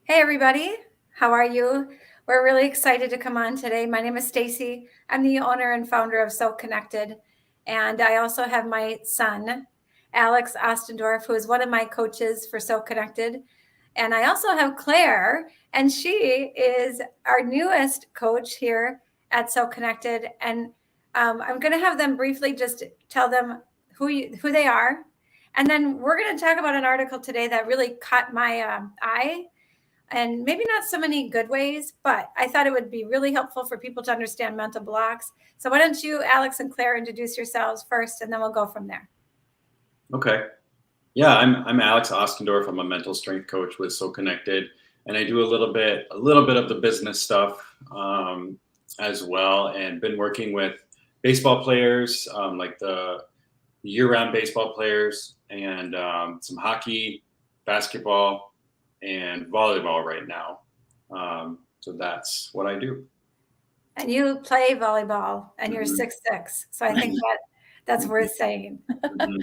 Hey everybody, how are you? We're really excited to come on today. My name is Stacy. I'm the owner and founder of So Connected, and I also have my son, Alex Ostendorf, who is one of my coaches for So Connected. And I also have Claire, and she is our newest coach here at So Connected. And I'm going to have them briefly just tell them who they are, and then we're going to talk about an article today that really caught my eye, and maybe not so many good ways, but I thought it would be really helpful for people to understand mental blocks. So why don't you, Alex and Claire, introduce yourselves first, and then we'll go from there. Okay. Yeah, I'm Alex Ostendorf. I'm a mental strength coach with So Connected, and I do a little bit of the business stuff as well, and been working with baseball players, like the year-round baseball players, and some hockey, basketball, and volleyball right now. So that's what I do. And you play volleyball, and you're Mhm. 6'6", so I think that's worth saying. Mhm.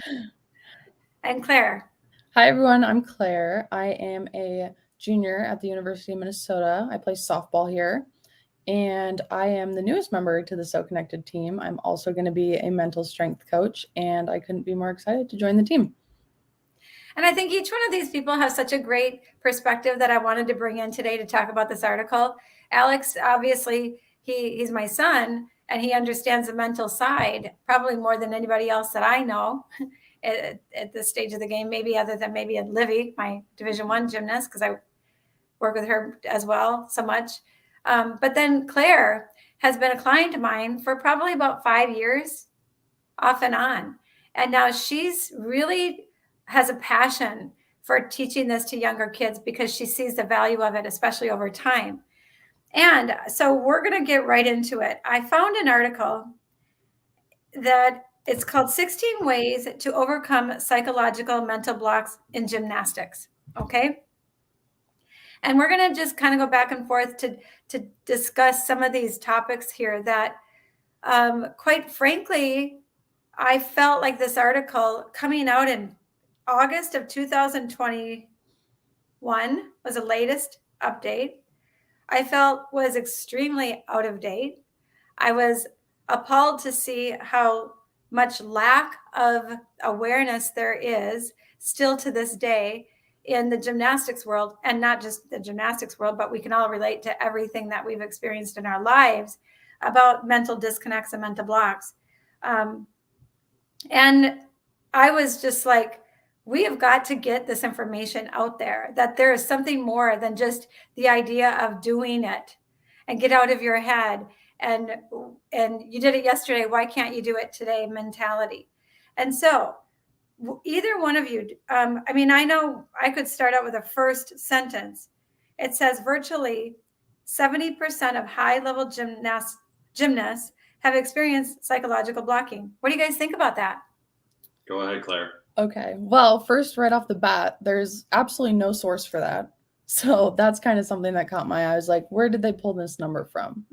And Claire. Hi, everyone. I'm Claire. I am a junior at the University of Minnesota. I play softball here, and I am the newest member to the So Connected team. I'm also going to be a mental strength coach, and I couldn't be more excited to join the team. And I think each one of these people has such a great perspective that I wanted to bring in today to talk about this article. Alex, obviously, he's my son, and he understands the mental side probably more than anybody else that I know at this stage of the game, maybe other than maybe Livy, my Division I gymnast, because I work with her as well so much. But then Claire has been a client of mine for probably about 5 years, off and on. And now she's really has a passion for teaching this to younger kids because she sees the value of it, especially over time. And so we're going to get right into it. I found an article that it's called 16 Ways to Overcome Psychological Mental Blocks in Gymnastics. Okay. And we're going to just kind of go back and forth to discuss some of these topics here that, quite frankly, I felt like this article coming out in August of 2021 was the latest update. I felt was extremely out of date. I was appalled to see how much lack of awareness there is still to this day in the gymnastics world, and not just the gymnastics world, but we can all relate to everything that we've experienced in our lives about mental disconnects and mental blocks. And I was just like, we have got to get this information out there, that there is something more than just the idea of doing it, and get out of your head. And you did it yesterday, why can't you do it today mentality. And so either one of you, I know I could start out with a first sentence. It says virtually 70% of high level gymnasts have experienced psychological blocking. What do you guys think about that? Go ahead, Claire. Okay. Well, first, right off the bat, there's absolutely no source for that. So that's kind of something that caught my eye. I was like, where did they pull this number from?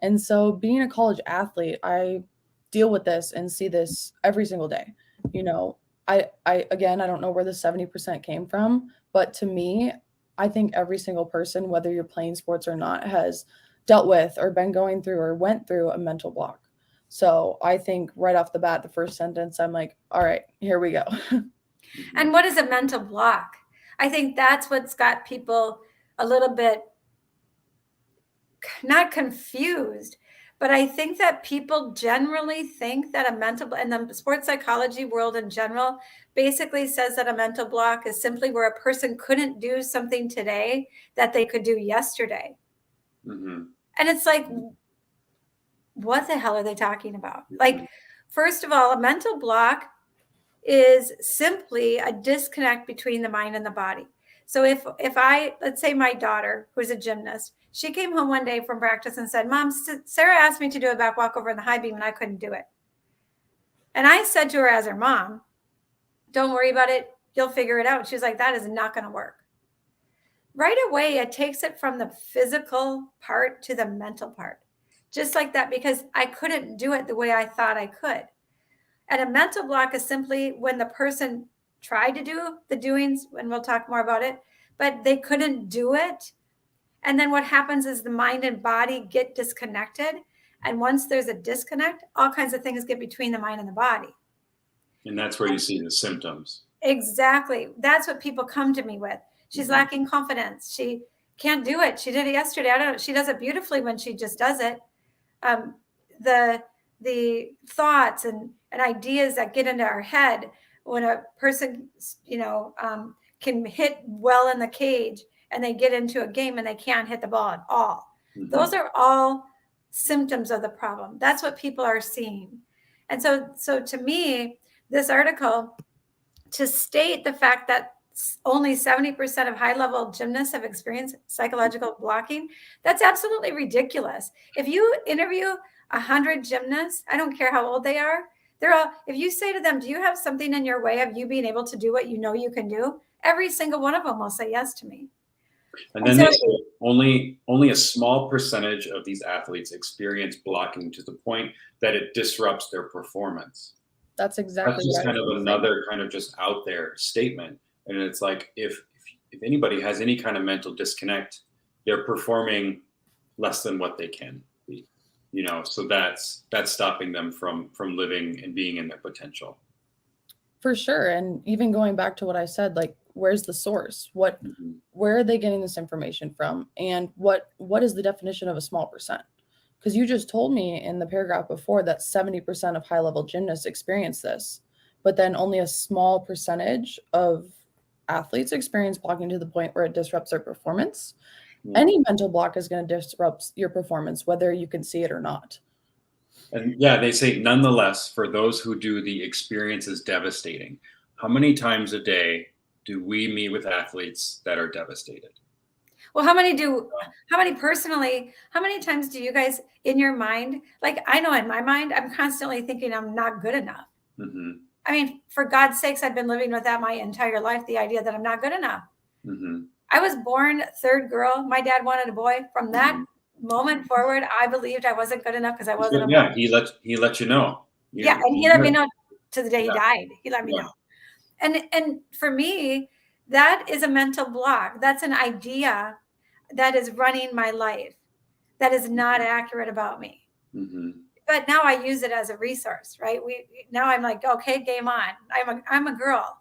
And so, being a college athlete, I deal with this and see this every single day. You know, again, I don't know where the 70% came from, but to me, I think every single person, whether you're playing sports or not, has dealt with or been going through or went through a mental block. So I think right off the bat, the first sentence, I'm like, all right, here we go. And what is a mental block? I think that's what's got people a little bit not confused, but I think that people generally think that a mental, and the sports psychology world in general basically says that a mental block is simply where a person couldn't do something today that they could do yesterday. Mm-hmm. And it's like, what the hell are they talking about? Like, first of all, a mental block is simply a disconnect between the mind and the body. So if let's say my daughter, who's a gymnast, she came home one day from practice and said, Mom, Sarah asked me to do a back walkover in the high beam and I couldn't do it. And I said to her as her mom, don't worry about it. You'll figure it out. She was like, that is not going to work. Right away, it takes it from the physical part to the mental part. Just like that, because I couldn't do it the way I thought I could. And a mental block is simply when the person tried to do the doings, and we'll talk more about it, but they couldn't do it And then what happens is the mind and body get disconnected. And once there's a disconnect, all kinds of things get between the mind and the body. And that's where you see the symptoms. Exactly. That's what people come to me with. She's lacking confidence. She can't do it. She did it yesterday. I don't know. She does it beautifully when she just does it. The thoughts and ideas that get into our head when a person, can hit well in the cage and they get into a game and they can't hit the ball at all. Those are all symptoms of the problem. That's what people are seeing. And so to me, this article, to state the fact that only 70% of high-level gymnasts have experienced psychological blocking, that's absolutely ridiculous. If you interview 100 gymnasts, I don't care how old they are, they're all, if you say to them, do you have something in your way of you being able to do what you know you can do? Every single one of them will say yes to me. And then they say only a small percentage of these athletes experience blocking to the point that it disrupts their performance. That's exactly That's just kind of another kind of just out there statement. And it's like, if anybody has any kind of mental disconnect, they're performing less than what they can be, so that's stopping them from living and being in their potential. For sure. And even going back to what I said, like, where's the source? Where are they getting this information from? And what is the definition of a small percent? Because you just told me in the paragraph before that 70% of high-level gymnasts experience this, but then only a small percentage of athletes experience blocking to the point where it disrupts their performance. Any mental block is going to disrupt your performance, whether you can see it or not. And yeah, they say, nonetheless, for those who do, the experience is devastating. How many times a day do we meet with athletes that are devastated? Well, how many times do you guys in your mind, like I know in my mind, I'm constantly thinking I'm not good enough. I mean, for God's sakes, I've been living with that my entire life, the idea that I'm not good enough. I was born third girl. My dad wanted a boy. From that moment forward, I believed I wasn't good enough because I wasn't a boy. Yeah, he let you know. And he let me know to the day he died. He let me know. And for me, that is a mental block. That's an idea that is running my life that is not accurate about me. But now I use it as a resource, right? Now I'm like, okay, game on. I'm a girl,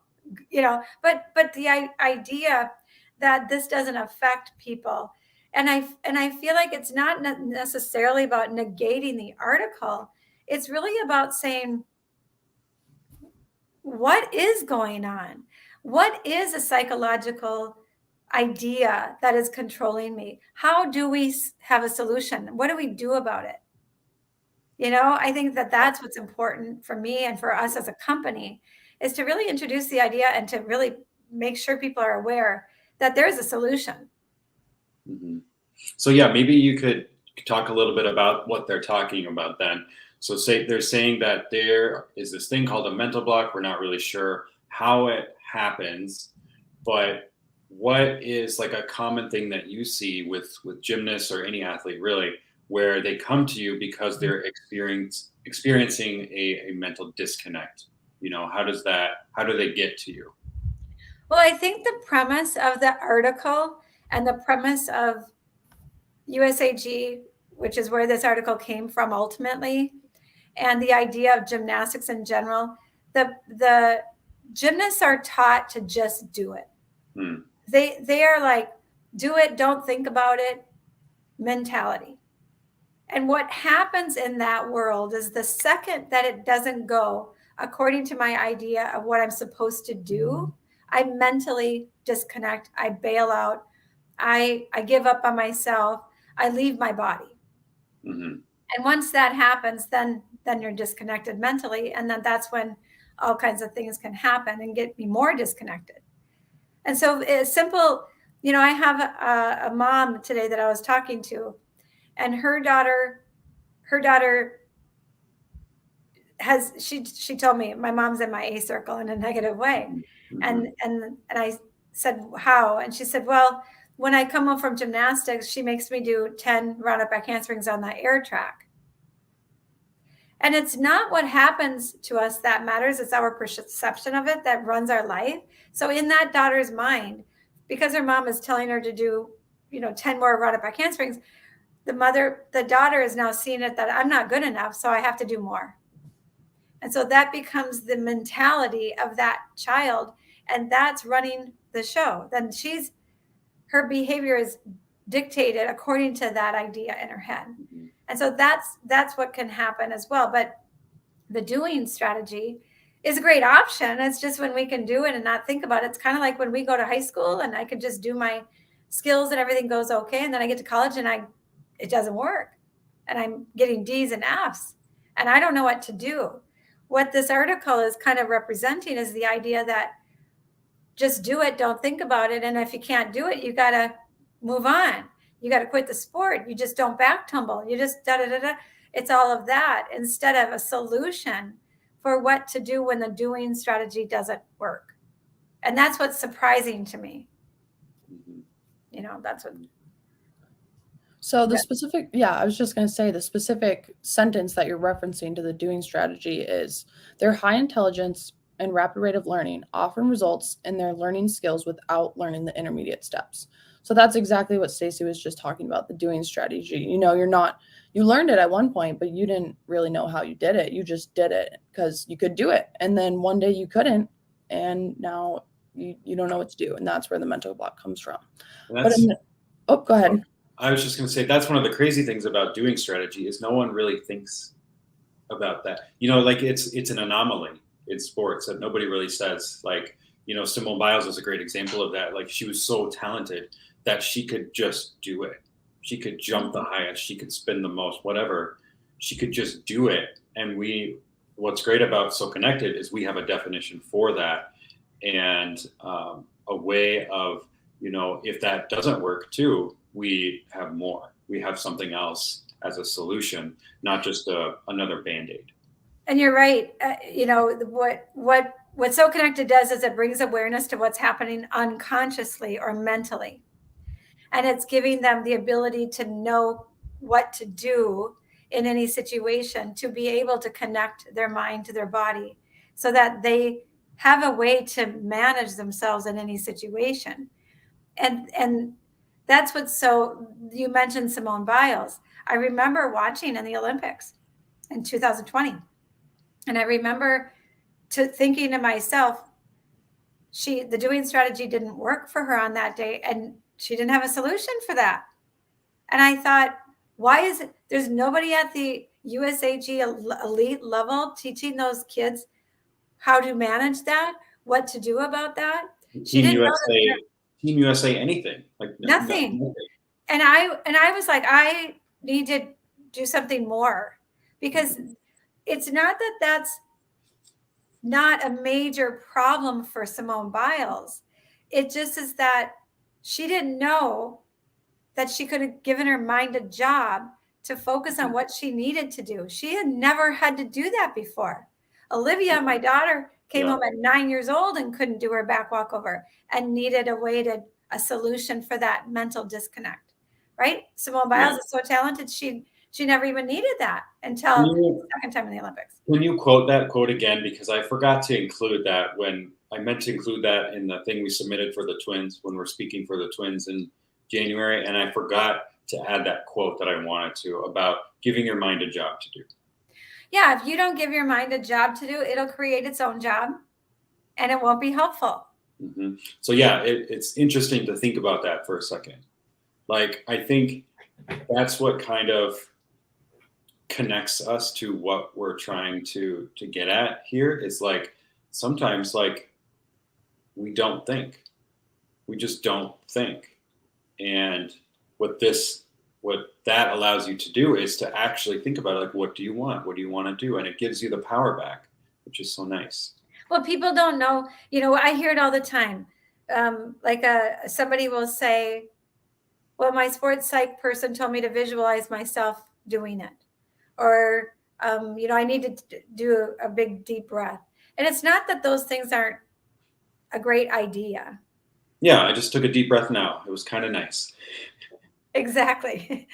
but the idea that this doesn't affect people. And I feel like it's not necessarily about negating the article. It's really about saying, what is going on? What is a psychological idea that is controlling me? How do we have a solution? What do we do about it? I think that that's what's important for me and for us as a company, is to really introduce the idea and to really make sure people are aware that there is a solution. So yeah, maybe you could talk a little bit about what they're talking about then. So they're saying that there is this thing called a mental block. We're not really sure how it happens, but what is like a common thing that you see with gymnasts or any athlete really, where they come to you because they're experiencing a mental disconnect? How do they get to you? Well, I think the premise of the article and the premise of USAG, which is where this article came from ultimately, and the idea of gymnastics in general, the gymnasts are taught to just do it. They are like, do it, don't think about it mentality. And what happens in that world is the second that it doesn't go according to my idea of what I'm supposed to do, I mentally disconnect, I bail out, I give up on myself, I leave my body. And once that happens, then you're disconnected mentally. And then that's when all kinds of things can happen and get me more disconnected. And so it's simple. I have a mom today that I was talking to, and her daughter has, she told me, my mom's in my A circle in a negative way. And I said, how? And she said, well, when I come home from gymnastics, she makes me do 10 round-up back handsprings on the air track. And it's not what happens to us that matters. It's our perception of it that runs our life. So in that daughter's mind, because her mom is telling her to do 10 more run up back handsprings, the daughter is now seeing it that I'm not good enough, so I have to do more. And so that becomes the mentality of that child, and that's running the show. Then her behavior is dictated according to that idea in her head. And so that's what can happen as well. But the doing strategy is a great option. It's just when we can do it and not think about it. It's kind of like when we go to high school and I could just do my skills and everything goes okay. And then I get to college and it doesn't work. And I'm getting D's and F's and I don't know what to do. What this article is kind of representing is the idea that just do it, don't think about it. And if you can't do it, you got to move on. You got to quit the sport. You just don't back tumble. You just da-da-da-da. It's all of that instead of a solution for what to do when the doing strategy doesn't work. And that's what's surprising to me. That's what. So the specific, I was just going to say the specific sentence that you're referencing to the doing strategy is their high intelligence and rapid rate of learning often results in their learning skills without learning the intermediate steps. So that's exactly what Stacey was just talking about, the doing strategy. You learned it at one point, but you didn't really know how you did it. You just did it because you could do it. And then one day you couldn't, and now you don't know what to do. And that's where the mental block comes from. Go ahead. I was just going to say, that's one of the crazy things about doing strategy is no one really thinks about that. Like it's an anomaly in sports that nobody really says. Like, Simone Biles is a great example of that. Like, she was so talented that she could just do it. She could jump the highest, she could spin the most, whatever. She could just do it. And what's great about So Connected is we have a definition for that and a way of, if that doesn't work too, we have more. We have something else as a solution, not just another Band-Aid. And you're right. What So Connected does is it brings awareness to what's happening unconsciously or mentally. And it's giving them the ability to know what to do in any situation, to be able to connect their mind to their body so that they have a way to manage themselves in any situation. And that's you mentioned Simone Biles. I remember watching in the Olympics in 2020. And I remember thinking to myself, the doing strategy didn't work for her on that day. And she didn't have a solution for that. And I thought, why is it there's nobody at the USAG elite level teaching those kids how to manage that, what to do about that? Team USA, anything like nothing. And I was like, I need to do something more because it's not that that's not a major problem for Simone Biles. It just is that she didn't know that she could have given her mind a job to focus on what she needed to do. She had never had to do that before. Olivia, my daughter, came home at 9 years old and couldn't do her back walkover and needed a solution for that mental disconnect, right? Simone Biles is so talented. She never even needed that until the second time in the Olympics. Can you quote that quote again? Because I forgot to include that when I meant to include that in the thing we submitted for the Twins when we're speaking for the Twins in January. And I forgot to add that quote that I wanted to about giving your mind a job to do. Yeah, if you don't give your mind a job to do, it'll create its own job and it won't be helpful. Mm-hmm. So yeah, it's interesting to think about that for a second. Like, I think that's what kind of connects us to what we're trying to get at here. Is like, sometimes like we don't think. We just don't think. And what that allows you to do is to actually think about it, like, what do you want? What do you want to do? And it gives you the power back, which is so nice. Well, people don't know, I hear it all the time. Somebody will say, well, my sports psych person told me to visualize myself doing it. Or, I need to do a big deep breath. And it's not that those things aren't a great idea. Yeah, I just took a deep breath now. It was kind of nice. Exactly.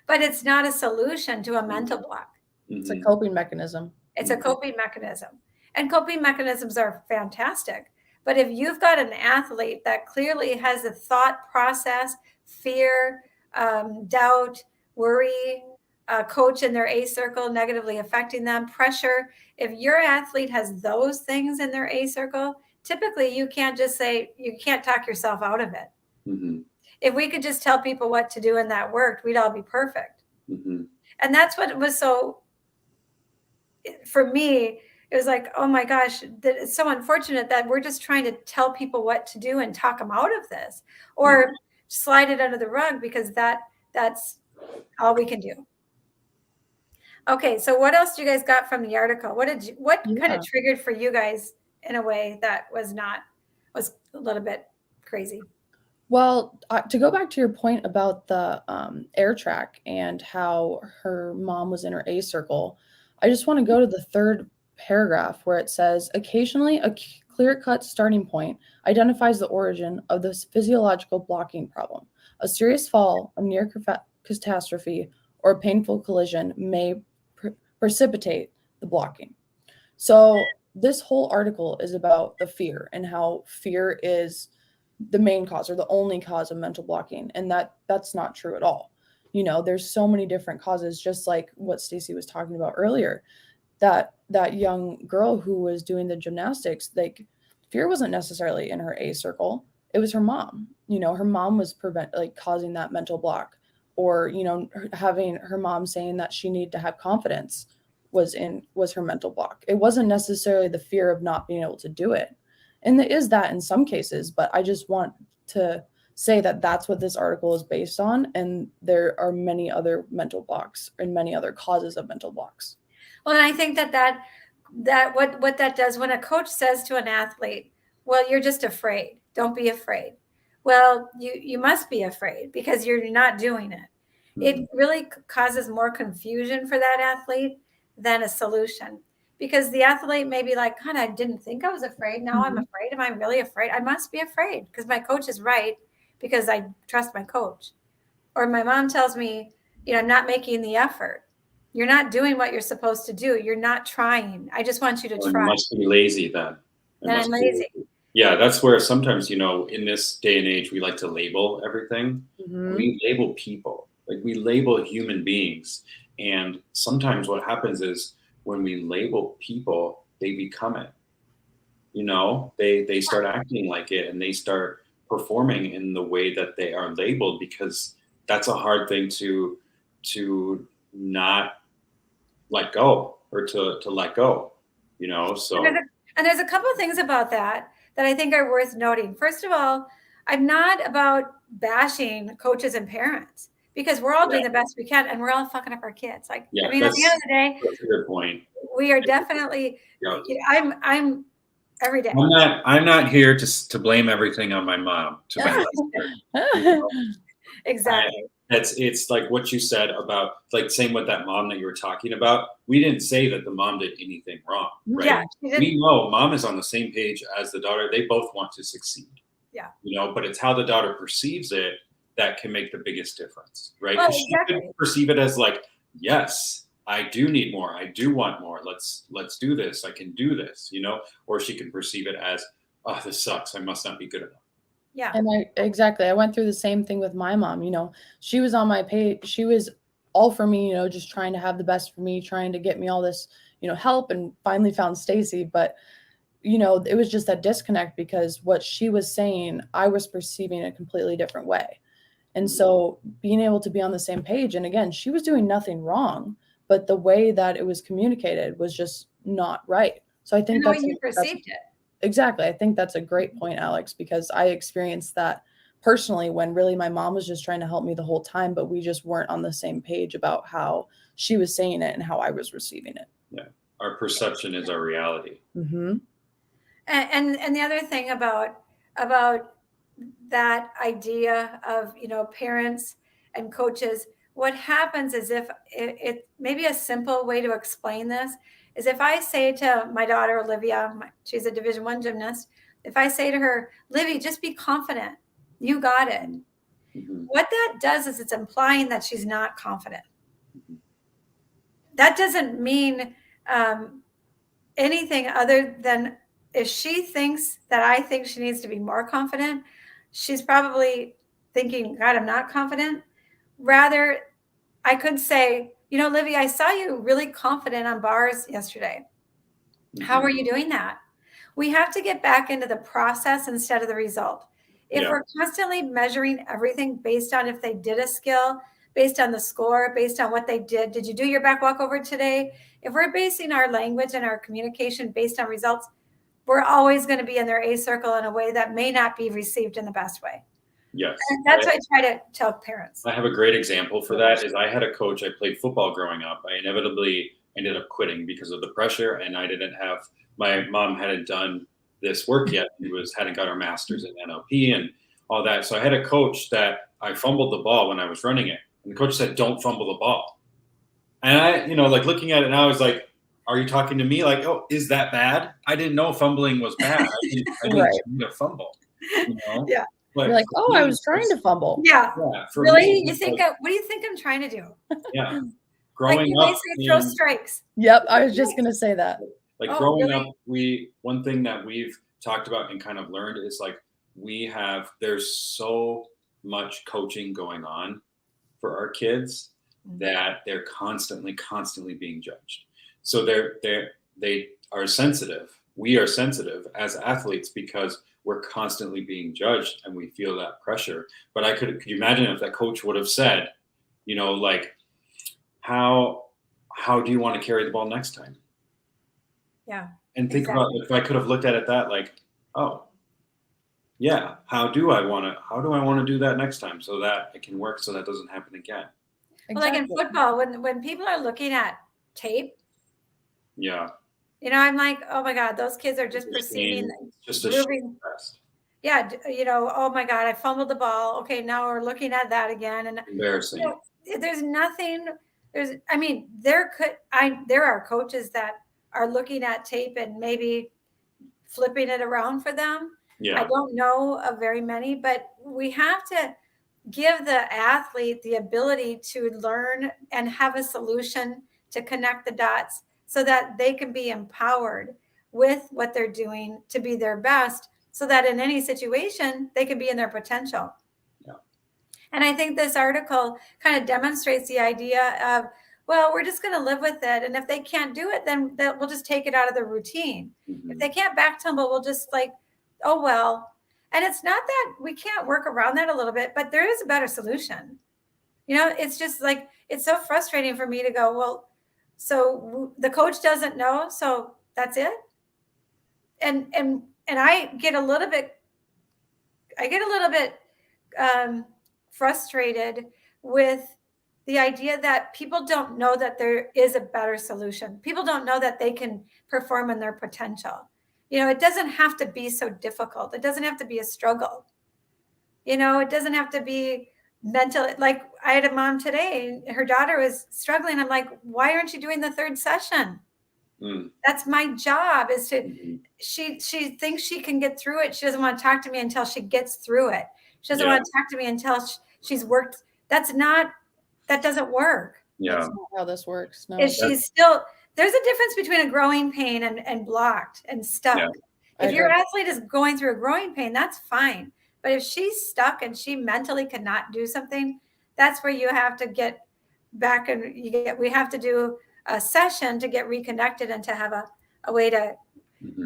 But it's not a solution to a mental block. It's a coping mechanism. It's a coping mechanism. And coping mechanisms are fantastic. But if you've got an athlete that clearly has a thought process, fear, doubt, worry, coach in their A circle negatively affecting them, pressure. If your athlete has those things in their A circle, typically you can't just say, you can't talk yourself out of it. Mm-hmm. If we could just tell people what to do and that worked, we'd all be perfect. Mm-hmm. And that's what was so, for me, it was like, oh my gosh, that it's so unfortunate that we're just trying to tell people what to do and talk them out of this, or slide it under the rug, because that's all we can do. Okay, so what else do you guys got from the article? What kind of triggered for you guys in a way that was a little bit crazy? Well, to go back to your point about the air track and how her mom was in her A circle, I just want to go to the third paragraph where it says, occasionally a clear-cut starting point identifies the origin of this physiological blocking problem. A serious fall, a near catastrophe, or a painful collision may precipitate the blocking. So this whole article is about the fear and how fear is the main cause or the only cause of mental blocking, and that's not true at all. There's so many different causes, just like what Stacy was talking about earlier. That young girl who was doing the gymnastics, like, fear wasn't necessarily in her A circle. It was her mom. Her mom was causing that mental block, or having her mom saying that she needed to have confidence was her mental block. It wasn't necessarily the fear of not being able to do it. And there is that in some cases, but I just want to say that that's what this article is based on. And there are many other mental blocks and many other causes of mental blocks. Well, and I think that what that does, when a coach says to an athlete, well, you're just afraid, don't be afraid. Well, you must be afraid because you're not doing it. Mm-hmm. It really causes more confusion for that athlete than a solution. Because the athlete may be like, God, I didn't think I was afraid. Now I'm afraid. Am I really afraid? I must be afraid because my coach is right, because I trust my coach. Or my mom tells me, I'm not making the effort. You're not doing what you're supposed to do. You're not trying. I just want you to try. You must be lazy then. Then I'm lazy. Yeah, that's where sometimes, in this day and age, we like to label everything. Mm-hmm. We label people. Like, we label human beings. And sometimes what happens is, when we label people, they become it. They start acting like it, and they start performing in the way that they are labeled, because that's a hard thing to not let go, or to let go, so. And there's a couple of things about that I think are worth noting. First of all, I'm not about bashing coaches and parents, because we're all doing the best we can, and we're all fucking up our kids. At the end of the day, that's a good point. We are definitely. I'm every day. I'm not here to blame everything on my mom. Exactly. It's like what you said about, like, same with that mom that you were talking about. We didn't say that the mom did anything wrong, right? Yeah, we know mom is on the same page as the daughter. They both want to succeed. Yeah. But it's how the daughter perceives it that can make the biggest difference, right? Because she could perceive it as like, yes, I do need more. I do want more. Let's do this. I can do this, or she can perceive it as, oh, this sucks. I must not be good enough. Yeah. And I went through the same thing with my mom. She was on my page. She was all for me, just trying to have the best for me, trying to get me all this, help, and finally found Stacy. But, it was just that disconnect, because what she was saying, I was perceiving a completely different way. And so being able to be on the same page, and again, she was doing nothing wrong, but the way that it was communicated was just not right. So I think that's how you perceived it. Exactly. I think that's a great point, Alex, because I experienced that personally, when really my mom was just trying to help me the whole time, but we just weren't on the same page about how she was saying it and how I was receiving it. Yeah. Our perception is our reality. Mm-hmm. And the other thing about that idea of, parents and coaches, what happens is, if it maybe a simple way to explain this is, if I say to my daughter, Olivia, she's a Division I gymnast, if I say to her, Livy, just be confident, you got it. Mm-hmm. What that does is, it's implying that she's not confident. Mm-hmm. That doesn't mean anything other than, if she thinks that I think she needs to be more confident, she's probably thinking, God, I'm not confident. Rather, I could say, Livy, I saw you really confident on bars yesterday. How are you doing that? We have to get back into the process instead of the result. If we're constantly measuring everything based on if they did a skill, based on the score, based on what they did you do your back walkover today? If we're basing our language and our communication based on results, we're always going to be in their A circle in a way that may not be received in the best way. Yes. And that's what I try to tell parents. I have a great example for that. Is I had a coach, I played football growing up. I inevitably ended up quitting because of the pressure, and I didn't have, my mom hadn't done this work yet. She hadn't got her master's in NLP and all that. So I had a coach that I fumbled the ball when I was running it. And the coach said, don't fumble the ball. And I, like looking at it now, I was like, are you talking to me? Like, oh, is that bad? I didn't know fumbling was bad. I didn't need to fumble. Yeah. But you're like, oh, I was trying to fumble. Yeah. Really? Me, you think? What do you think I'm trying to do? Yeah. Growing like you up, may say throw strikes. Yep, I was just gonna say that. Like growing up, one thing that we've talked about and kind of learned is like there's so much coaching going on for our kids that they're constantly being judged. So they are sensitive. We are sensitive as athletes because we're constantly being judged and we feel that pressure. But could you imagine if that coach would have said, like, how do you want to carry the ball next time? Yeah. And think about if I could have looked at it that like, oh, yeah, how do I want to do that next time so that it can work so that doesn't happen again? Well, like in football, when people are looking at tape, I'm like, oh my God, those kids are just perceiving, just a yeah, oh my God, I fumbled the ball. Okay, now we're looking at that again, and embarrassing. There's nothing. There are coaches that are looking at tape and maybe flipping it around for them. Yeah. I don't know of very many, but we have to give the athlete the ability to learn and have a solution to connect the dots so that they can be empowered with what they're doing to be their best, so that in any situation, they can be in their potential. Yeah. And I think this article kind of demonstrates the idea of, well, we're just going to live with it. And if they can't do it, then we'll just take it out of the routine. If they can't back tumble, we'll just like, oh, well. And it's not that we can't work around that a little bit, but there is a better solution. It's just like, it's so frustrating for me to go, well, so the coach doesn't know, so that's it. And I get a little bit frustrated with the idea that people don't know that there is a better solution. People don't know that they can perform in their potential. It doesn't have to be so difficult. It doesn't have to be a struggle. It doesn't have to be mental. Like I had a mom today, her daughter was struggling. I'm like, why aren't you doing the third session? That's my job is to, she thinks she can get through it. She doesn't want to talk to me until she gets through it. She doesn't want to talk to me until she's worked. That doesn't work. Yeah. That's not how this works. No. There's a difference between a growing pain and blocked and stuck. Yeah. If your athlete is going through a growing pain, that's fine. But if she's stuck and she mentally cannot do something, that's where you have to get back and we have to do a session to get reconnected and to have a way to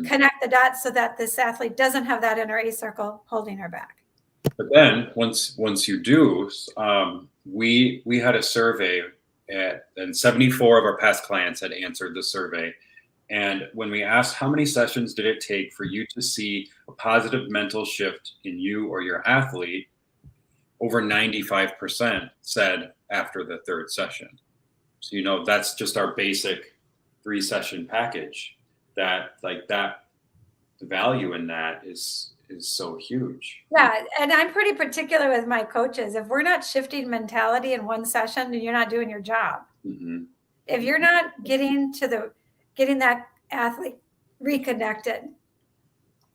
connect the dots so that this athlete doesn't have that inner A circle holding her back. But then once you do, we had a survey and 74 of our past clients had answered the survey. And when we asked how many sessions did it take for you to see a positive mental shift in you or your athlete, over 95% said after the third session. So, that's just our basic 3-session package the value in that is so huge. Yeah. And I'm pretty particular with my coaches. If we're not shifting mentality in one session, then you're not doing your job. If you're not getting that athlete reconnected,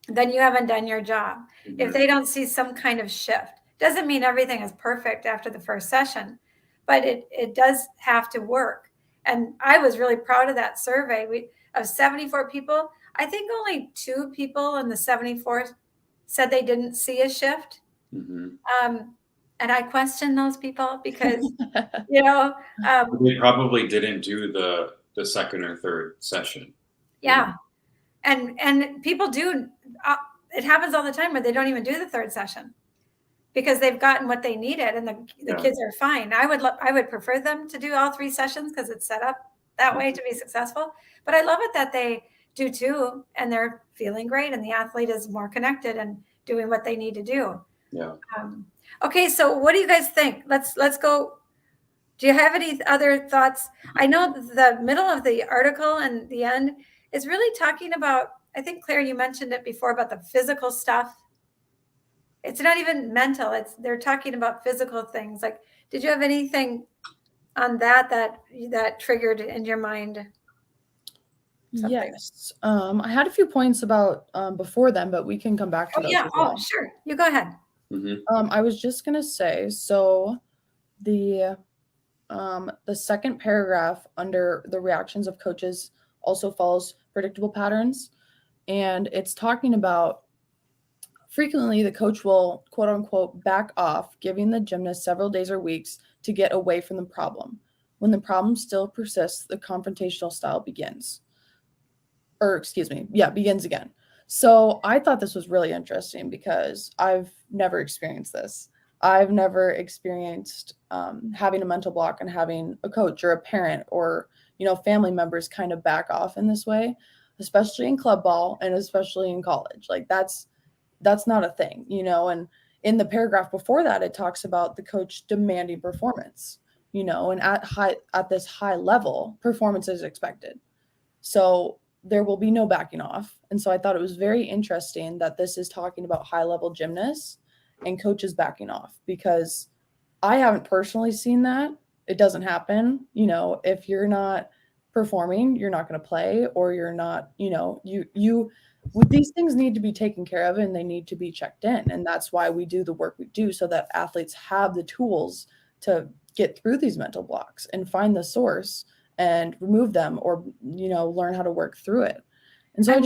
then you haven't done your job. If they don't see some kind of shift, doesn't mean everything is perfect after the first session, but it does have to work. And I was really proud of that survey. Of 74 people, I think only 2 people in the 74 said they didn't see a shift. And I question those people because, you know, They probably didn't do the second or third session. yeah. And people do, it happens all the time where they don't even do the third session because they've gotten what they needed and the kids are fine. I would prefer them to do all 3 sessions because it's set up that way to be successful. But I love it that they do 2 and they're feeling great and the athlete is more connected and doing what they need to do. Yeah. Okay, so what do you guys think? Let's go. Do you have any other thoughts? I know the middle of the article and the end is really talking about, I think, Claire, you mentioned it before about the physical stuff. It's not even mental. They're talking about physical things. Like, did you have anything on that triggered in your mind? Something? Yes. I had a few points about before then, but we can come back to those as well. Sure. You go ahead. Mm-hmm. I was just gonna say, so the second paragraph under the reactions of coaches also follows predictable patterns, and it's talking about frequently the coach will quote unquote back off, giving the gymnast several days or weeks to get away from the problem. When the problem still persists, the confrontational style begins. Begins again. So I thought this was really interesting because I've never experienced this. I've never experienced having a mental block and having a coach or a parent or, family members kind of back off in this way, especially in club ball and especially in college. Like that's not a thing, and in the paragraph before that, it talks about the coach demanding performance, and at this high level, performance is expected. So there will be no backing off. And so I thought it was very interesting that this is talking about high level gymnasts and coaches backing off, because I haven't personally seen that. It doesn't happen. If you're not performing, you're not going to play, or you're not, these things need to be taken care of and they need to be checked in. And that's why we do the work we do, so that athletes have the tools to get through these mental blocks and find the source and remove them, or, learn how to work through it. And so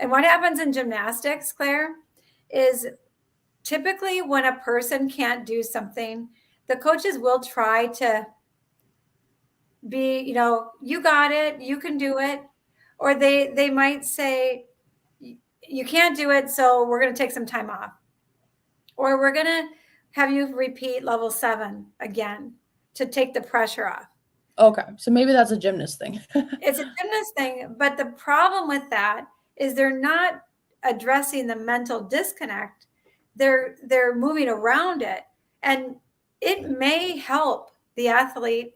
what happens in gymnastics, Claire, is typically when a person can't do something, the coaches will try to be, you got it, you can do it. Or they might say, you can't do it, so we're going to take some time off. Or we're going to have you repeat level 7 again to take the pressure off. Okay, so maybe that's a gymnast thing. It's a gymnast thing, but the problem with that is they're not addressing the mental disconnect. They're moving around it, and it may help the athlete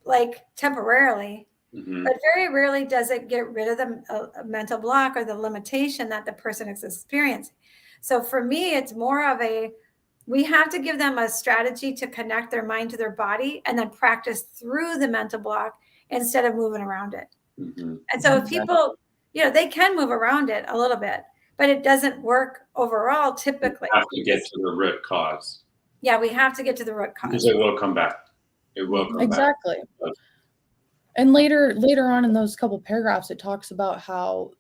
like temporarily, but very rarely does it get rid of the mental block or the limitation that the person is experiencing. So for me, it's more of we have to give them a strategy to connect their mind to their body and then practice through the mental block instead of moving around it. And so if people, they can move around it a little bit, but it doesn't work overall typically. We have to get to the root cause. Yeah, we have to get to the root cause. Because it will come back. It will come exactly. back. And later on in those couple paragraphs, it talks about how,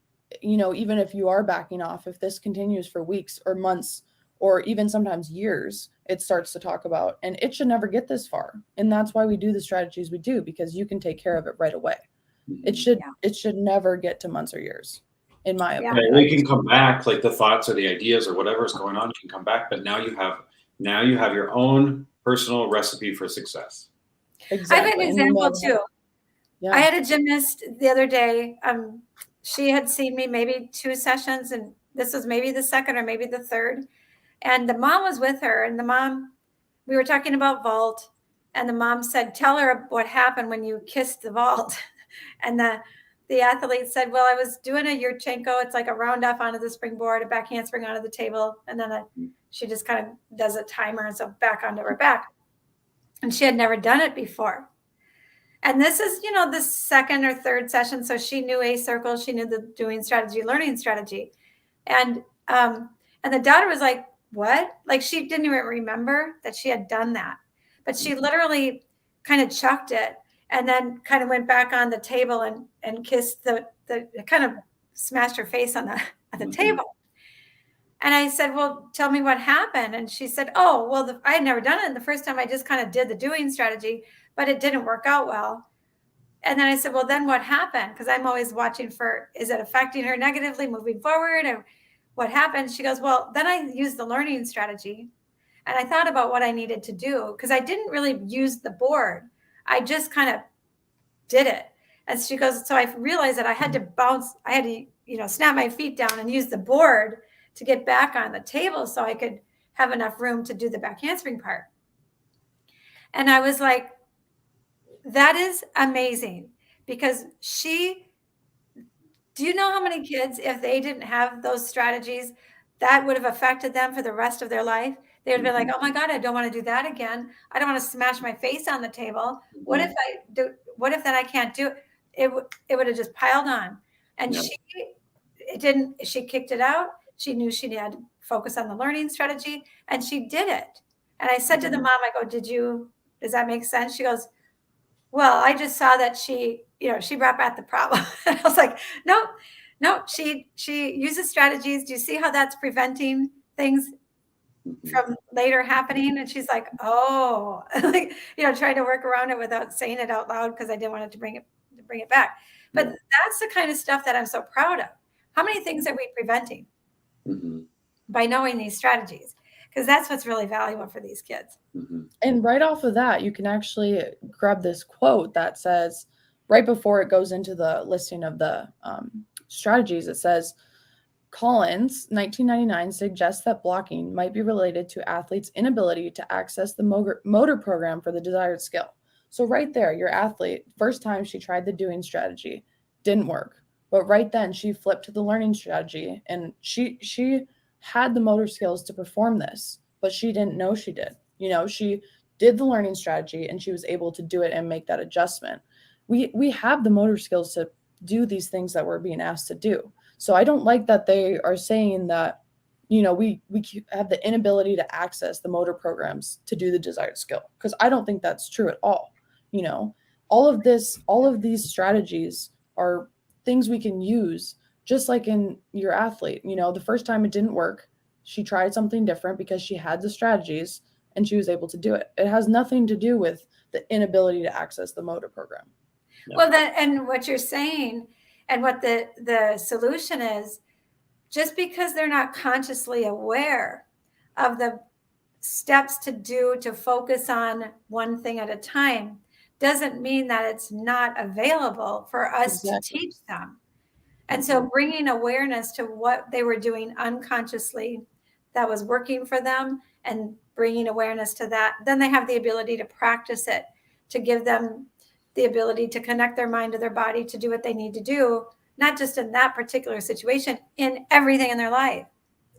even if you are backing off, if this continues for weeks or months, or even sometimes years, it starts to talk about, and it should never get this far. And that's why we do the strategies we do, because you can take care of it right away. It should never get to months or years, in my opinion. They can come back, like the thoughts or the ideas or whatever's going on can come back, but now you have your own personal recipe for success. Exactly. I have an example too. Yeah. I had a gymnast the other day. She had seen me maybe 2 sessions, and this was maybe the second or maybe the third. And the mom was with her, and we were talking about vault, and the mom said, tell her what happened when you kissed the vault. And the athlete said, well, I was doing a Yurchenko. It's like a round off onto the springboard, a back handspring onto the table. And then she just kind of does a timer. And so back onto her back. And she had never done it before. And this is, the second or third session. So she knew a circle. She knew the doing strategy, learning strategy. And the daughter was like, what? Like, she didn't even remember that she had done that. But she literally kind of chucked it and then kind of went back on the table and kissed the kind of smashed her face on the table. And I said, well, tell me what happened. And she said, oh, well, I had never done it. And the first time I just kind of did the doing strategy, but it didn't work out well. And then I said, well, then what happened? Because I'm always watching for, is it affecting her negatively moving forward? And what happened? She goes, well, then I used the learning strategy. And I thought about what I needed to do because I didn't really use the board. I just kind of did it. And she goes, so I realized that I had to bounce, I had to, snap my feet down and use the board to get back on the table so I could have enough room to do the back handspring part. And I was like, that is amazing because do you know how many kids, if they didn't have those strategies, that would have affected them for the rest of their life? They would have been like, oh my God, I don't want to do that again. I don't want to smash my face on the table. What if I do? What if then I can't do it? It would have just piled on. And she kicked it out. She knew she had to focus on the learning strategy and she did it. And I said to the mom, I go, does that make sense? She goes, well, I just saw that she brought back the problem. And I was like, no, she uses strategies. Do you see how that's preventing things from later happening? And she's like, oh, like, trying to work around it without saying it out loud because I didn't want it to bring it back. But that's the kind of stuff that I'm so proud of. How many things are we preventing by knowing these strategies? Because that's what's really valuable for these kids. And right off of that, you can actually grab this quote that says, right before it goes into the listing of the strategies, it says, Collins, 1999, suggests that blocking might be related to athletes' inability to access the motor program for the desired skill. So right there, your athlete, first time she tried the doing strategy, didn't work. But right then she flipped to the learning strategy and she had the motor skills to perform this, but she didn't know she did. She did the learning strategy and she was able to do it and make that adjustment. We have the motor skills to do these things that we're being asked to do. So I don't like that they are saying that, we have the inability to access the motor programs to do the desired skill, because I don't think that's true at all. All of these strategies are things we can use, just like in your athlete. The first time it didn't work, she tried something different because she had the strategies and she was able to do it. It has nothing to do with the inability to access the motor program. Well, and what you're saying and what the solution is, just because they're not consciously aware of the steps to do to focus on one thing at a time doesn't mean that it's not available for us to teach them. And so bringing awareness to what they were doing unconsciously that was working for them and bringing awareness to that, then they have the ability to practice it, to give them the ability to connect their mind to their body to do what they need to do, not just in that particular situation, in everything in their life.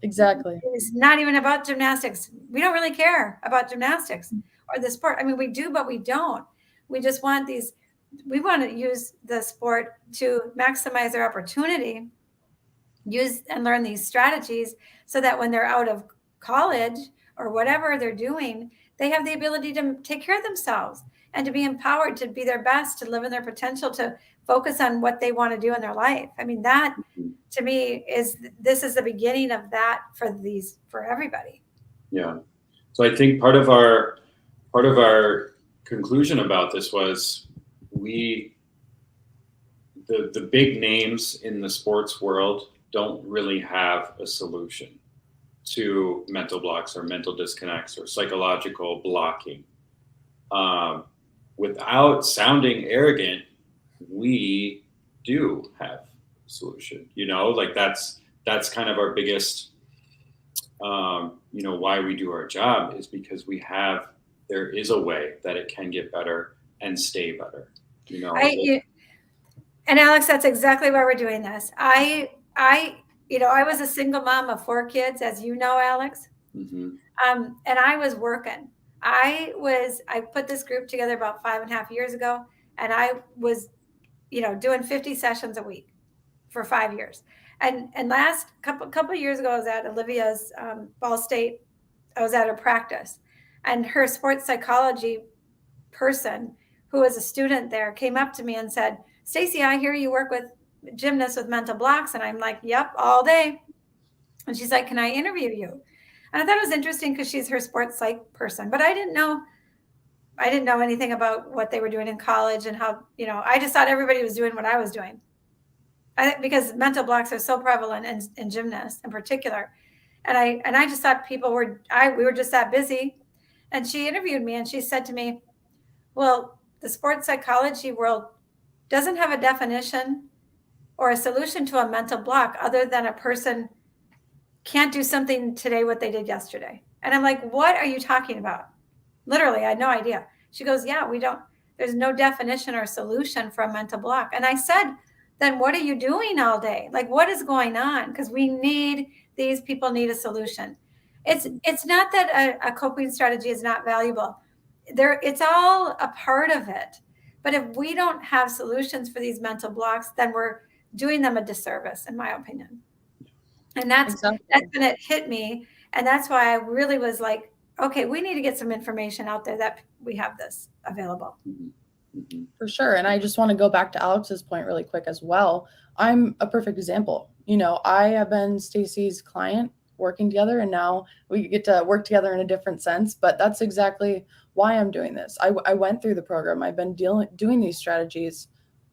Exactly. It's not even about gymnastics. We don't really care about gymnastics or the sport. I mean, we do, but we don't. We just want we want to use the sport to maximize their opportunity, use and learn these strategies so that when they're out of college or whatever they're doing, they have the ability to take care of themselves and to be empowered to be their best, to live in their potential, to focus on what they want to do in their life. I mean, that to me this is the beginning of that for everybody. Yeah. So I think part of our conclusion about this was the big names in the sports world don't really have a solution to mental blocks or mental disconnects or psychological blocking. Without sounding arrogant, we do have a solution. Like that's kind of our biggest, why we do our job is because there is a way that it can get better and stay better. And Alex, that's exactly why we're doing this. I was a single mom of 4 kids, as you know, Alex. And I was working. I put this group together about 5.5 years ago, and I was, doing 50 sessions a week for 5 years. And last couple of years ago, I was at Olivia's Ball State. I was at her practice, and her sports psychology person, who was a student there, came up to me and said, "Stacy, I hear you work with gymnasts with mental blocks." And I'm like, "Yep, all day." And she's like, can I interview you? And I thought it was interesting because she's her sports psych person, but I didn't know anything about what they were doing in college and how, I just thought everybody was doing what I was doing. Because mental blocks are so prevalent in gymnasts in particular. And I just thought we were just that busy. And she interviewed me and she said to me, well, the sports psychology world doesn't have a definition or a solution to a mental block other than a person can't do something today what they did yesterday. And I'm like, what are you talking about? Literally, I had no idea. She goes, yeah, there's no definition or solution for a mental block. And I said, then what are you doing all day? Like, what is going on? Because these people need a solution. It's not that a coping strategy is not valuable. It's all a part of it. But if we don't have solutions for these mental blocks, then we're doing them a disservice, in my opinion. And that's when it hit me. And that's why I really was like, okay, we need to get some information out there that we have this available. For sure. And I just want to go back to Alex's point really quick as well. I'm a perfect example. I have been Stacy's client working together, and now we get to work together in a different sense. But that's exactly why I'm doing this. I went through the program. I've been doing these strategies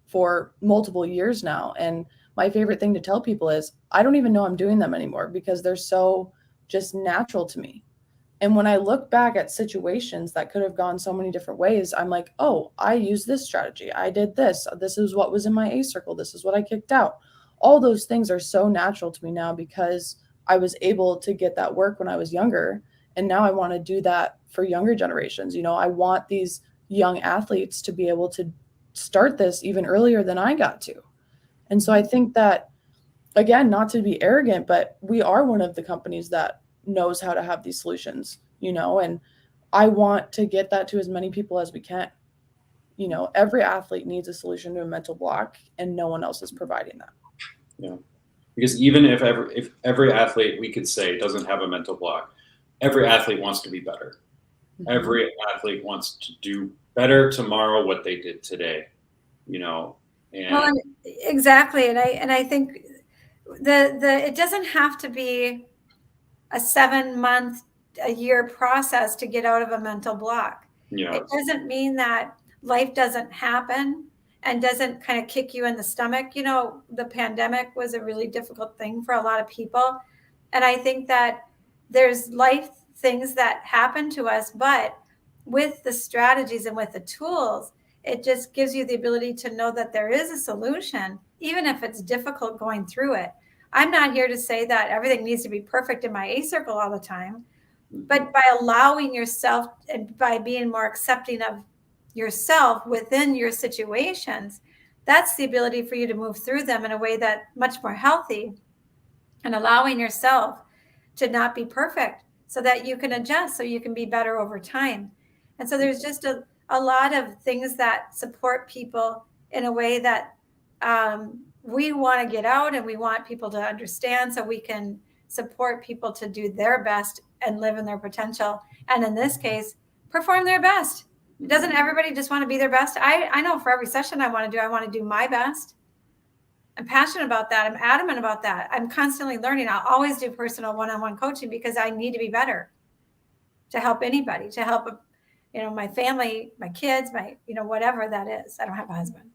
for multiple years now. And my favorite thing to tell people is I don't even know I'm doing them anymore because they're so just natural to me. And when I look back at situations that could have gone so many different ways, I'm like, oh, I used this strategy. I did this. This is what was in my A circle. This is what I kicked out. All those things are so natural to me now because I was able to get that work when I was younger. And now I want to do that for younger generations. I want these young athletes to be able to start this even earlier than I got to. And so I think that, again, not to be arrogant, but we are one of the companies that knows how to have these solutions, and I want to get that to as many people as we can. Every athlete needs a solution to a mental block, and no one else is providing that. Yeah. Because even if every athlete, we could say, doesn't have a mental block, every athlete wants to be better. Mm-hmm. Every athlete wants to do better tomorrow what they did today, Well, exactly. And I think it doesn't have to be a 7-month, a year process to get out of a mental block. Yeah. It doesn't mean that life doesn't happen and doesn't kind of kick you in the stomach. The pandemic was a really difficult thing for a lot of people. And I think that there's life things that happen to us, but with the strategies and with the tools, it just gives you the ability to know that there is a solution, even if it's difficult going through it. I'm not here to say that everything needs to be perfect in my A circle all the time, but by allowing yourself and by being more accepting of yourself within your situations, that's the ability for you to move through them in a way that's much more healthy, and allowing yourself to not be perfect so that you can adjust, so you can be better over time. And so there's just a lot of things that support people in a way that we want to get out, and we want people to understand, so we can support people to do their best and live in their potential. And in this case, perform their best. Doesn't everybody just want to be their best? I know for every session I want to do my best. I'm passionate about that. I'm adamant about that. I'm constantly learning. I'll always do personal one-on-one coaching because I need to be better to help anybody, to help, my family, my kids, whatever that is. I don't have a husband.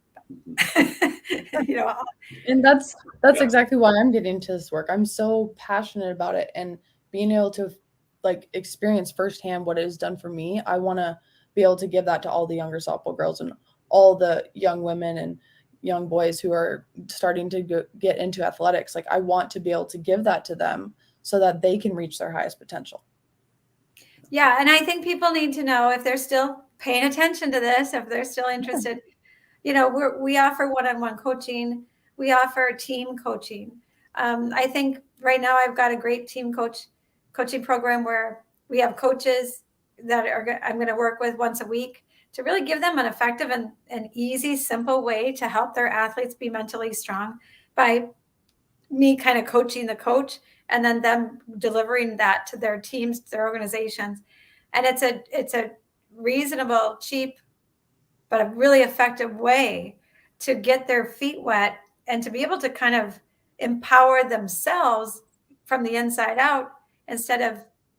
And that's exactly why I'm getting into this work. I'm so passionate about it, and being able to experience firsthand what it has done for me. I want to be able to give that to all the younger softball girls and all the young women and young boys who are starting to get into athletics. I want to be able to give that to them so that they can reach their highest potential. Yeah. And I think people need to know, if they're still paying attention to this, if they're still interested, we offer one-on-one coaching. We offer team coaching. I think right now I've got a great team coaching program where we have coaches that I'm going to work with once a week to really give them an effective and an easy, simple way to help their athletes be mentally strong, by me kind of coaching the coach and then them delivering that to their teams, their organizations. And it's a reasonable, cheap, but a really effective way to get their feet wet and to be able to kind of empower themselves from the inside out instead of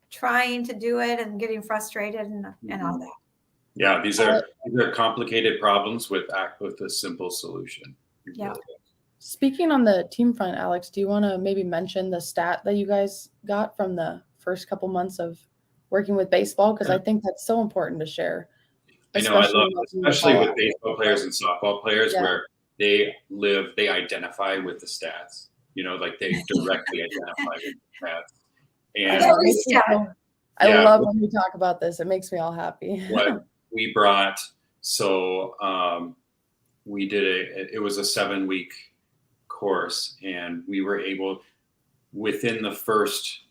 trying to do it and getting frustrated and all that. Yeah, these are complicated problems with a simple solution. Yeah. Speaking on the team front, Alex, do you want to maybe mention the stat that you guys got from the first couple months of working with baseball? Because I think that's so important to share. I know, especially with baseball players and softball players, where they identify with the stats. Like they directly identify with the stats. And I love when we talk about this. It makes me all happy. What we brought, we did it was a 7-week course, and we were able, within the first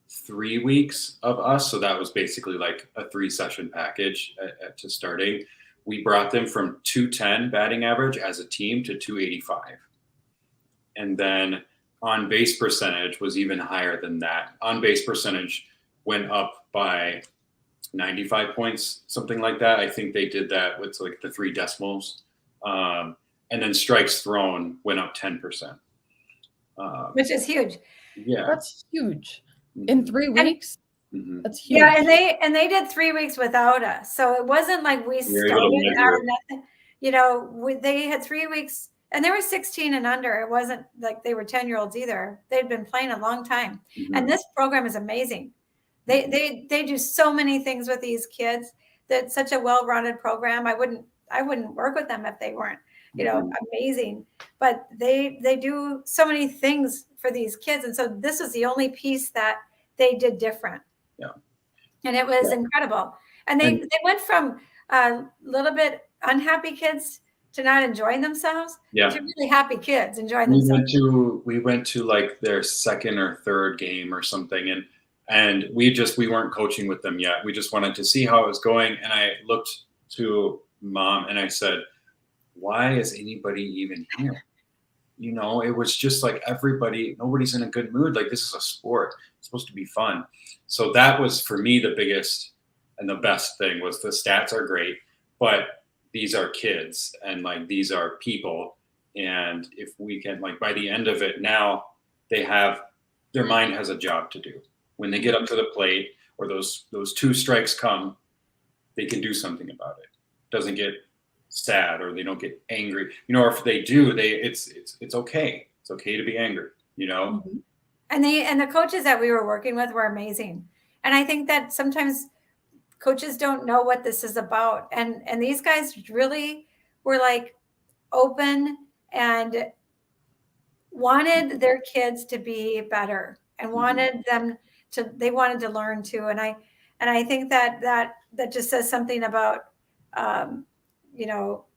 3 weeks of us, so that was basically like a 3-session package to starting, we brought them from 210 batting average as a team to 285. And then on base percentage was even higher than that. On base percentage went up by 95 points, something like that. I think they did that with like the 3 decimals. And then strikes thrown went up 10%. Which is huge. Yeah. That's huge. In 3 weeks? That's huge. Yeah, and they did 3 weeks without us. So it wasn't like we started out of nothing. They had 3 weeks, and they were 16 and under. It wasn't like they were 10-year-olds either. They'd been playing a long time. And this program is amazing. They do so many things with these kids. That's such a well-rounded program. I wouldn't work with them if they weren't, amazing. But they do so many things for these kids. And so this was the only piece that they did different. Yeah. And it was incredible. And they went from a little bit unhappy kids to not enjoying themselves to really happy kids enjoying themselves. We went to like their second or third game or something, and we weren't coaching with them yet. We just wanted to see how it was going. And I looked to Mom and I said, why is anybody even here? It was just like nobody's in a good mood. Like, this is a sport. It's supposed to be fun. So that was, for me, the biggest and the best thing was the stats are great, but these are kids and like, these are people. And if we can, like, by the end of it now, their mind has a job to do. When they get up to the plate or those 2 strikes come, they can do something about it. Doesn't get sad or they don't get angry, or if they do, it's okay. It's okay to be angry, And the coaches that we were working with were amazing. And I think that sometimes coaches don't know what this is about. And these guys really were like open and wanted their kids to be better and wanted them they wanted to learn too. And I think that just says something about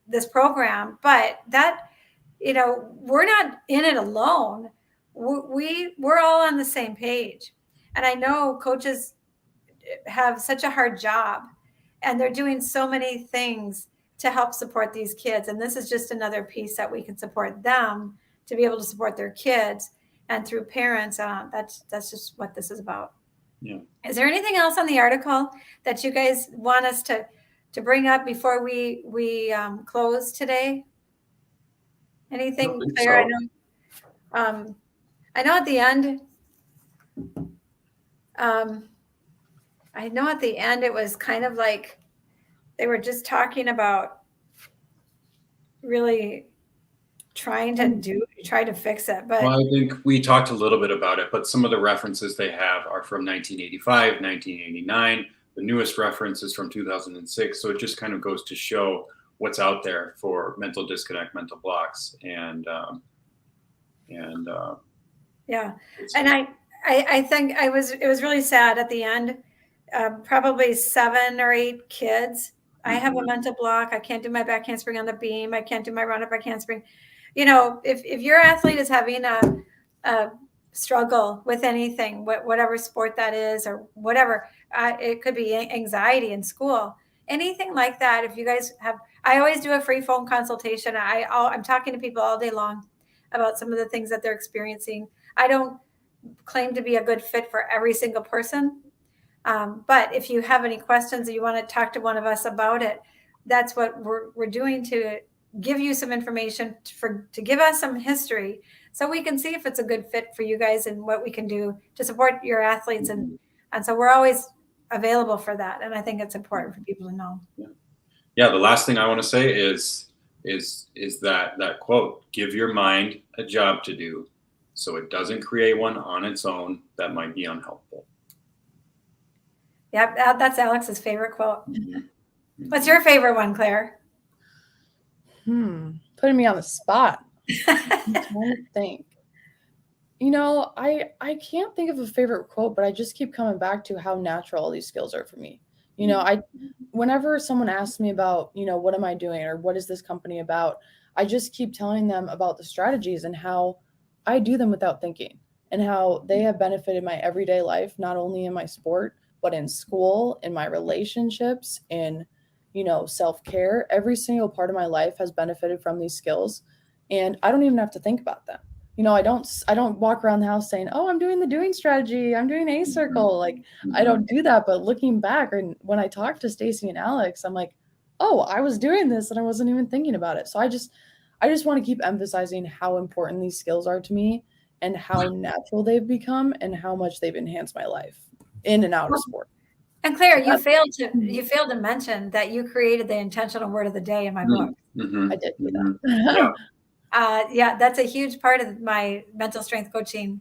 this program, but that, we're not in it alone. We're all on the same page. And I know coaches have such a hard job and they're doing so many things to help support these kids. And this is just another piece that we can support them to be able to support their kids. And through parents, that's just what this is about. Yeah. Is there anything else on the article that you guys want us to bring up before we close today? Anything clear? So. I know at the end. I know at the end it was kind of like they were just talking about really trying to fix it. But I think we talked a little bit about it, but some of the references they have are from 1985, 1989. The newest reference is from 2006. So it just kind of goes to show what's out there for mental disconnect, mental blocks, and yeah. And I think it was really sad at the end. Probably 7 or 8 kids. I have a mental block. I can't do my back handspring on the beam. I can't do my run up back handspring. If your athlete is having a struggle with anything, whatever sport that is or whatever, it could be anxiety in school, anything like that. If you guys I always do a free phone consultation. I'm talking to people all day long about some of the things that they're experiencing. I don't claim to be a good fit for every single person. But if you have any questions or you want to talk to one of us about it, that's what we're doing, to give you some information, to give us some history so we can see if it's a good fit for you guys and what we can do to support your athletes. And so we're always available for that. And I think it's important for people to know. Yeah. The last thing I want to say is that quote, give your mind a job to do so it doesn't create one on its own that might be unhelpful. Yeah, that's Alex's favorite quote. What's your favorite one, Claire? Putting me on the spot. I'm trying to think. You know, I can't think of a favorite quote, but I just keep coming back to how natural all these skills are for me. You know, whenever someone asks me about, you know, what am I doing or what is this company about, I just keep telling them about the strategies and how I do them without thinking and how they have benefited my everyday life, not only in my sport, but in school, in my relationships, in, you know, self-care. Every single part of my life has benefited from these skills, and I don't even have to think about them. You know, I don't walk around the house saying, oh, I'm doing the doing strategy, I'm doing a circle. Like, I don't do that. But looking back, and when I talked to Stacy and Alex, I'm like, oh, I was doing this and I wasn't even thinking about it. So I just want to keep emphasizing how important these skills are to me and how natural they've become and how much they've enhanced my life in and out of sport. And Claire, you failed to mention that you created the intentional word of the day in my book. I did do that. Yeah, that's a huge part of my mental strength coaching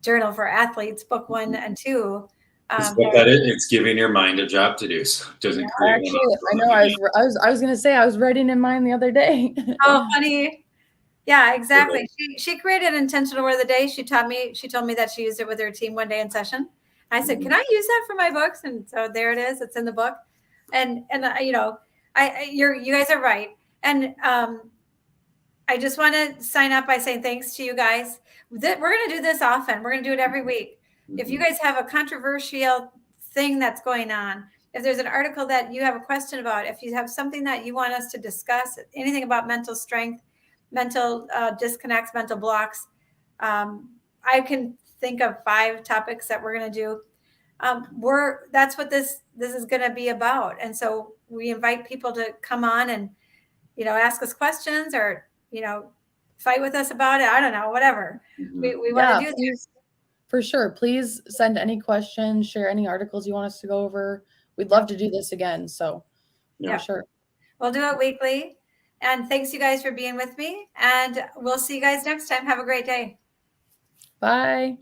journal for athletes, book 1 and 2. It's giving your mind a job to do. So it doesn't create. Actually, I know I was gonna say I was writing in mine the other day. Oh, funny. Yeah, exactly. She created intentional word of the day. She told me that she used it with her team one day in session. I said, can I use that for my books? And so there it is. It's in the book. And you know, you guys are right. And I just want to sign up by saying thanks to you guys. We're going to do this often. We're going to do it every week. If you guys have a controversial thing that's going on, if there's an article that you have a question about, if you have something that you want us to discuss, anything about mental strength, mental disconnects, mental blocks, I can think of 5 topics that we're going to do. That's what this is going to be about. And so we invite people to come on and, you know, ask us questions or, you know, fight with us about it. I don't know, whatever. We want to do this. For sure. Please send any questions, share any articles you want us to go over. We'd love to do this again. So for sure. We'll do it weekly. And thanks you guys for being with me. And we'll see you guys next time. Have a great day. Bye.